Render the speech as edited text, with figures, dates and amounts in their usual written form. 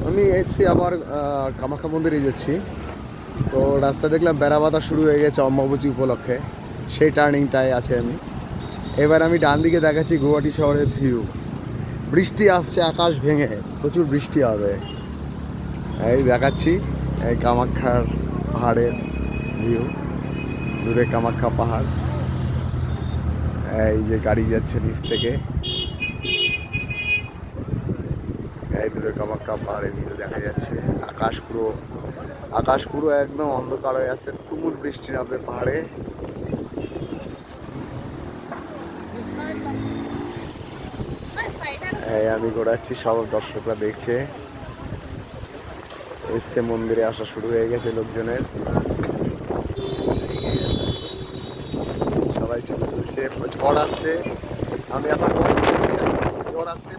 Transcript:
আমি এসছি আবার কামাখ্যা মন্দিরে যাচ্ছি। তো রাস্তা দেখলাম বেড়াবাঁধা শুরু হয়ে গেছে অম্বাবচী উপলক্ষে, সেই টার্নিংটায় আছে আমি। এবার আমি ডান দিকে দেখাচ্ছি গুয়াহাটি শহরের ভিউ। বৃষ্টি আসছে আকাশ ভেঙে, প্রচুর বৃষ্টি হবে। এই দেখাচ্ছি এই কামাখ্যার পাহাড়ের ভিউ, দূরে কামাখ্যা পাহাড়। এই যে গাড়ি যাচ্ছে নিচ থেকে, এই দূরে কামাখ্যা পাহাড়ের ভিউ দেখা যাচ্ছে। আকাশ পুরো একদম অন্ধকার হয়ে আসছে, তুমুল বৃষ্টি নামবে পাহাড়ে। এই আমি ঘোরাচ্ছি, সব দর্শকরা দেখছে, এসছে, মন্দিরে আসা শুরু হয়ে গেছে লোকজনের। সবাই ছবি তুলছে, ঝড় আসছে। আমি এখন ঝড় আসছে,